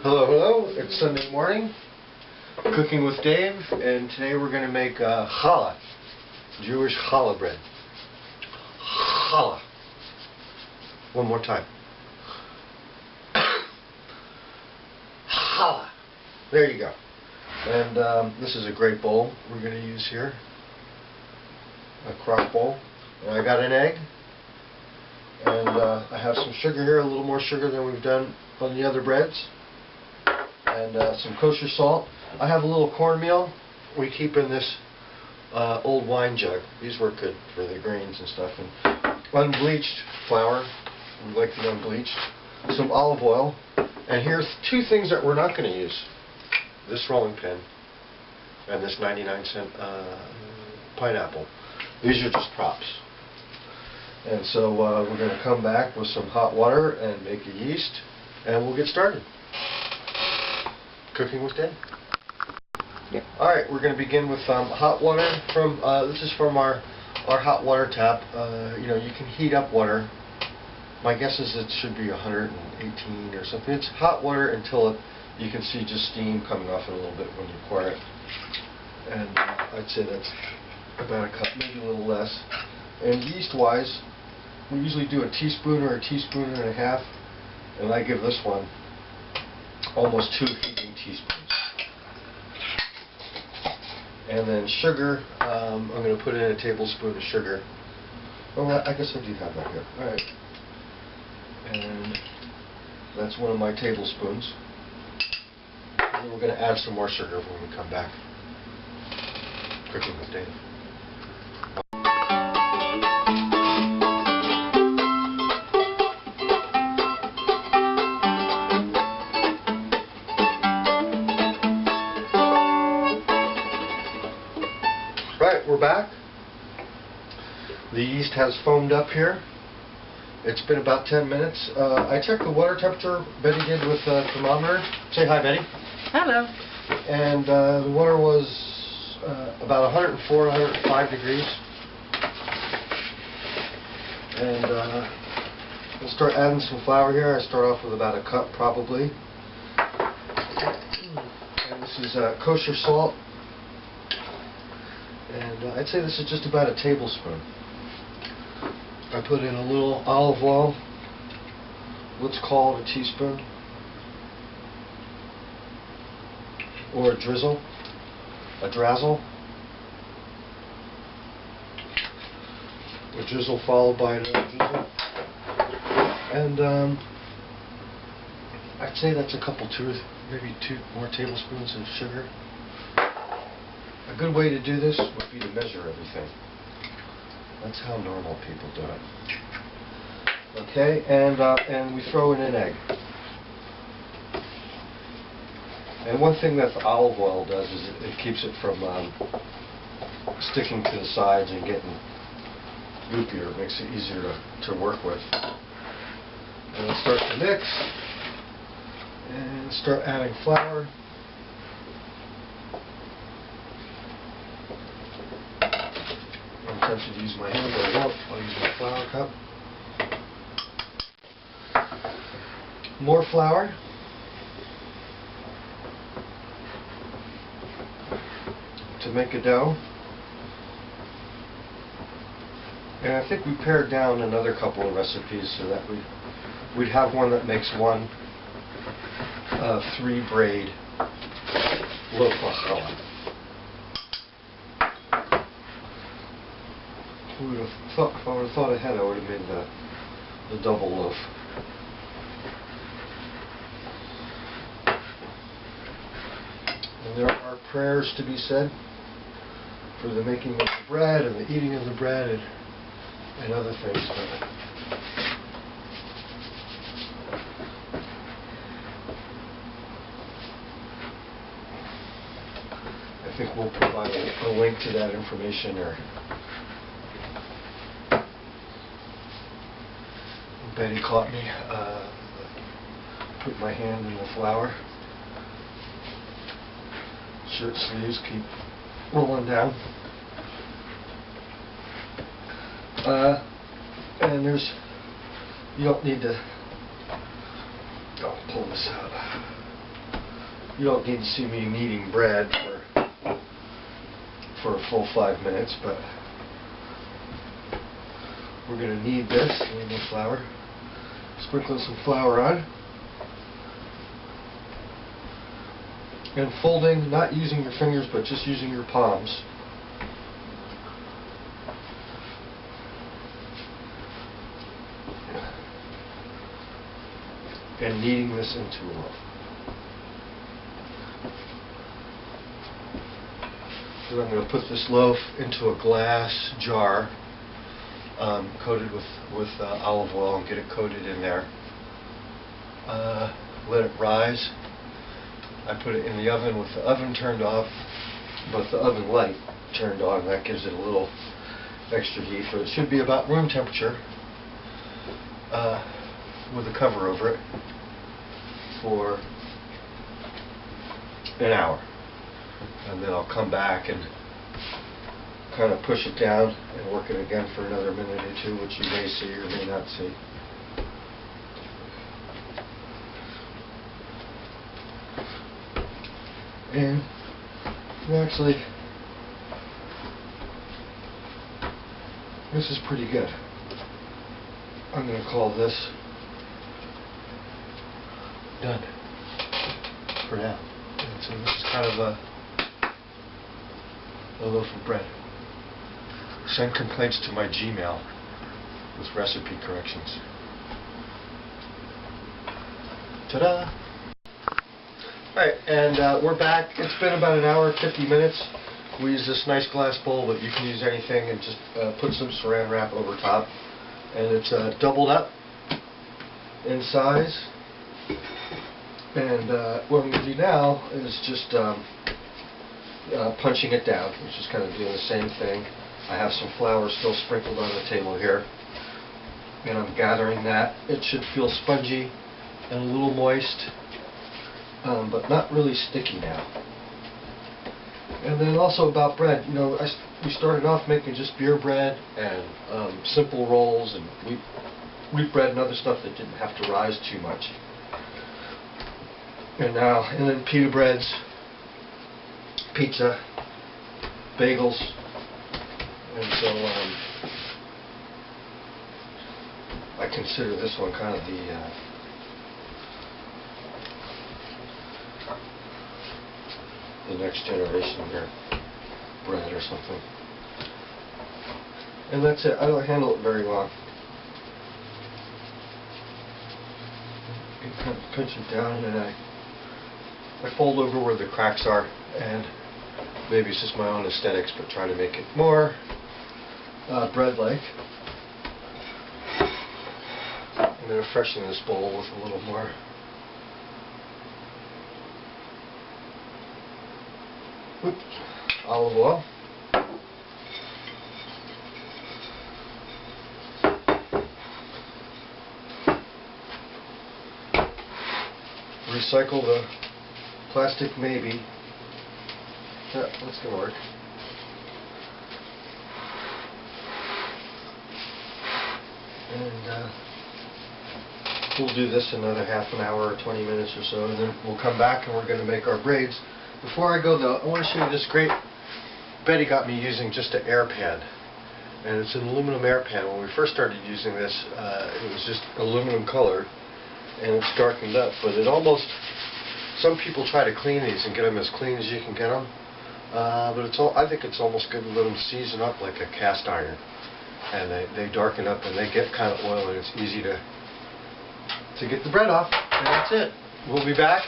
Hello, it's Sunday morning, cooking with Dave, and today we're going to make challah, Jewish challah bread. Challah. One more time. Challah. There you go. And this is a great bowl we're going to use here, a crock bowl. And I got an egg, and I have some sugar here, a little more sugar than we've done on the other breads. And some kosher salt. I have a little cornmeal we keep in this old wine jug. These work good for the grains and stuff. And unbleached flour. We like the unbleached. Some olive oil. And here's two things that we're not going to use. This rolling pin and this 99-cent pineapple. These are just props. And so we're going to come back with some hot water and make a yeast, and we'll get started. Cooking with Dave. Yep. Alright, we're going to begin with hot water from, this is from our hot water tap. You know, you can heat up water. My guess is it should be 118 or something. It's hot water until you can see just steam coming off it a little bit when you pour it. And I'd say that's about a cup, maybe a little less. And yeast-wise, we usually do a teaspoon or a teaspoon and a half. And I give this one almost 2 heaping teaspoons. And then sugar, I'm going to put in a tablespoon of sugar. Oh, I guess I do have that here. Alright. And that's one of my tablespoons. And then we're going to add some more sugar when we come back. Cooking with Dave. Right, we're back. The yeast has foamed up here. It's been about 10 minutes. I checked the water temperature. Betty did with the thermometer. Say hi, Betty. Hello. And the water was about 104, 105 degrees. And we'll start adding some flour here. I start off with about a cup probably. And this is kosher salt. And I'd say this is just about a tablespoon. I put in a little olive oil. Let's call it a teaspoon. Or a drizzle. A drazzle. A drizzle followed by another drizzle. And I'd say that's a couple, maybe 2 more tablespoons of sugar. A good way to do this would be to measure everything. That's how normal people do it. Okay, and we throw in an egg. And one thing that the olive oil does is it keeps it from sticking to the sides and getting loopier. It makes it easier to work with. And we'll start to mix and start adding flour. I'm tempted to use my hand, but I won't. I'll use my flour cup. More flour. To make a dough. And I think we pared down another couple of recipes so that we'd have one that makes one 3-braid loaf of challah. If I would have thought ahead, I would have made the double loaf. And there are prayers to be said for the making of the bread and the eating of the bread and other things. think we'll provide a link to that information. Or Betty caught me put my hand in the flour. Shirt sleeves keep rolling down. And you don't need to, pull this out. You don't need to see me kneading bread for a full 5 minutes, but we're going to knead this in the flour. Sprinkling some flour on. And folding, not using your fingers, but just using your palms. And kneading this into a loaf. So I'm going to put this loaf into a glass jar, coated with olive oil, and get it coated in there. Let it rise. I put it in the oven with the oven turned off, but the oven light turned on. That gives it a little extra heat. So it should be about room temperature with a cover over it for an hour. And then I'll come back and kind of push it down and work it again for another minute or two, which you may see or may not see. And actually, this is pretty good. I'm going to call this done for now. And so this is kind of a loaf of bread. Send complaints to my Gmail with recipe corrections. Ta-da! Alright, and we're back. It's been about an hour, 50 minutes. We use this nice glass bowl, but you can use anything, and just put some saran wrap over top. And it's doubled up in size. And what I'm going to do now is just punching it down, which is kind of doing the same thing. I have some flour still sprinkled on the table here, and I'm gathering that. It should feel spongy and a little moist, but not really sticky now. And then also about bread, we started off making just beer bread and simple rolls and wheat bread and other stuff that didn't have to rise too much. And then pita breads, pizza, bagels, and so I consider this one kind of the next generation of their bread or something. And that's it. I don't handle it very long. You kind of pinch it down, and I fold over where the cracks are, and maybe it's just my own aesthetics, but try to make it more bread-like. I'm going to freshen this bowl with a little more olive oil. Recycle the plastic, maybe. Yeah, that's going to work. And we'll do this another half an hour or 20 minutes or so, and then we'll come back and we're going to make our braids. Before I go though, I want to show you this great, Betty got me using just an air pan. And it's an aluminum air pan. When we first started using this, it was just aluminum color, and it's darkened up, but it almost, some people try to clean these and get them as clean as you can get them, but I think it's almost good to let them season up like a cast iron, and they darken up and they get kind of oily, and it's easy to get the bread off, and that's it. We'll be back.